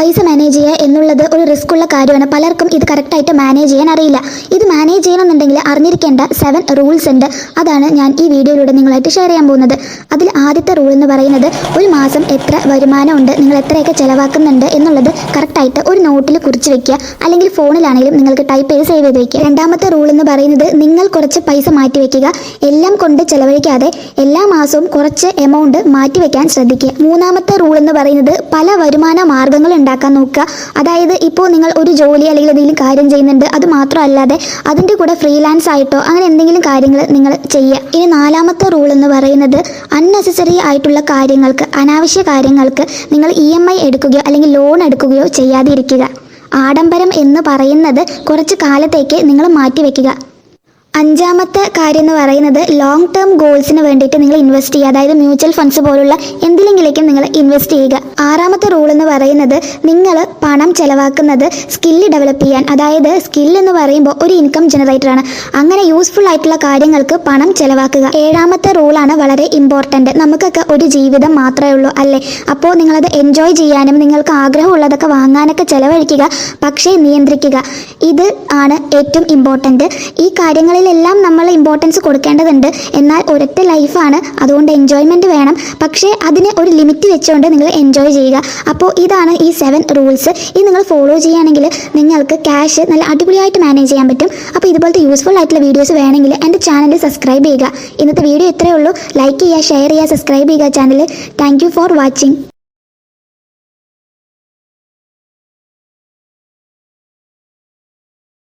പൈസ മാനേജ് ചെയ്യുക എന്നുള്ളത് ഒരു റിസ്ക് ഉള്ള കാര്യമാണ്. പലർക്കും ഇത് കറക്റ്റായിട്ട് മാനേജ് ചെയ്യാൻ അറിയില്ല. ഇത് മാനേജ് ചെയ്യണമെന്നുണ്ടെങ്കിൽ അറിഞ്ഞിരിക്കേണ്ട 7 റൂൾസ് ഉണ്ട്. അതാണ് ഞാൻ ഈ വീഡിയോയിലൂടെ നിങ്ങളായിട്ട് ഷെയർ ചെയ്യാൻ പോകുന്നത്. അതിൽ ആദ്യത്തെ റൂൾ എന്ന് പറയുന്നത്, ഒരു മാസം എത്ര വരുമാനമുണ്ട്, നിങ്ങൾ എത്രയൊക്കെ ചിലവാക്കുന്നുണ്ട് എന്നുള്ളത് കറക്റ്റായിട്ട് ഒരു നോട്ടിൽ കുറിച്ച് വെക്കുക, അല്ലെങ്കിൽ ഫോണിലാണെങ്കിലും നിങ്ങൾക്ക് ടൈപ്പ് ചെയ്ത് സേവ് ചെയ്ത് വെക്കുക. രണ്ടാമത്തെ റൂൾ എന്ന് പറയുന്നത്, നിങ്ങൾ കുറച്ച് പൈസ മാറ്റി വെക്കുക. എല്ലാം കൊണ്ട് ചിലവഴിക്കാതെ എല്ലാ മാസവും കുറച്ച് എമൗണ്ട് മാറ്റി വെക്കാൻ ശ്രദ്ധിക്കുക. മൂന്നാമത്തെ റൂൾ എന്ന് പറയുന്നത്, പല വരുമാന മാർഗ്ഗങ്ങൾ ഉണ്ടാക്കാൻ നോക്കുക. അതായത് ഇപ്പോൾ നിങ്ങൾ ഒരു ജോലി അല്ലെങ്കിൽ എന്തെങ്കിലും കാര്യം ചെയ്യുന്നുണ്ട്, അത് മാത്രമല്ലാതെ അതിൻ്റെ കൂടെ ഫ്രീലാൻസ് ആയിട്ടോ അങ്ങനെ എന്തെങ്കിലും കാര്യങ്ങൾ നിങ്ങൾ ചെയ്യുക. ഇനി നാലാമത്തെ റൂൾ എന്ന് പറയുന്നത്, അൺനെസസറി ആയിട്ടുള്ള കാര്യങ്ങൾക്ക്, അനാവശ്യ കാര്യങ്ങൾക്ക് നിങ്ങൾ EMI എടുക്കുകയോ അല്ലെങ്കിൽ ലോൺ എടുക്കുകയോ ചെയ്യാതിരിക്കുക. ആഡംബരം എന്ന് പറയുന്നത് കുറച്ച് കാലത്തേക്ക് നിങ്ങൾ മാറ്റിവെക്കുക. അഞ്ചാമത്തെ കാര്യം എന്ന് പറയുന്നത്, ലോങ് ടേം ഗോൾസിന് വേണ്ടിയിട്ട് നിങ്ങൾ ഇൻവെസ്റ്റ് ചെയ്യുക. അതായത് മ്യൂച്വൽ ഫണ്ട്സ് പോലുള്ള എന്തിലെങ്കിലേക്കും നിങ്ങൾ ഇൻവെസ്റ്റ് ചെയ്യുക. ആറാമത്തെ റൂൾ എന്ന് പറയുന്നത്, നിങ്ങൾ പണം ചിലവാക്കുന്നത് സ്കില്ല് ഡെവലപ്പ് ചെയ്യാൻ. അതായത് സ്കിൽ എന്ന് പറയുമ്പോൾ ഒരു ഇൻകം ജനറേറ്ററാണ്. അങ്ങനെ യൂസ്ഫുൾ ആയിട്ടുള്ള കാര്യങ്ങൾക്ക് പണം ചിലവാക്കുക. ഏഴാമത്തെ റൂളാണ് വളരെ ഇമ്പോർട്ടൻറ്റ്. നമുക്കൊക്കെ ഒരു ജീവിതം മാത്രമേ ഉള്ളൂ അല്ലേ? അപ്പോൾ നിങ്ങളത് എൻജോയ് ചെയ്യാനും നിങ്ങൾക്ക് ആഗ്രഹമുള്ളതൊക്കെ വാങ്ങാനൊക്കെ ചിലവഴിക്കുക, പക്ഷേ നിയന്ത്രിക്കുക. ഇത് ആണ് ഏറ്റവും ഇമ്പോർട്ടൻറ്റ്. ഈ കാര്യങ്ങളിൽ എല്ലാം നമ്മൾ ഇമ്പോർട്ടൻസ് കൊടുക്കേണ്ടതുണ്ട്. എന്നാൽ ഒരൊറ്റ ലൈഫാണ്, അതുകൊണ്ട് എൻജോയ്മെൻറ്റ് വേണം. പക്ഷേ അതിന് ഒരു ലിമിറ്റ് വെച്ചുകൊണ്ട് നിങ്ങൾ എൻജോയ് ചെയ്യുക. അപ്പോൾ ഇതാണ് ഈ 7 റൂൾസ്. ഇത് നിങ്ങൾ ഫോളോ ചെയ്യുകയാണെങ്കിൽ നിങ്ങൾക്ക് ക്യാഷ് നല്ല അടിപൊളിയായിട്ട് മാനേജ് ചെയ്യാൻ പറ്റും. അപ്പോൾ ഇതുപോലത്തെ യൂസ്ഫുൾ ആയിട്ടുള്ള വീഡിയോസ് വേണമെങ്കിൽ എൻ്റെ ചാനൽ സബ്സ്ക്രൈബ് ചെയ്യുക. ഇന്നത്തെ വീഡിയോ ഇത്രയേ ഉള്ളൂ. ലൈക്ക് ചെയ്യുക, ഷെയർ ചെയ്യുക, സബ്സ്ക്രൈബ് ചെയ്യുക channel. Thank you for watching.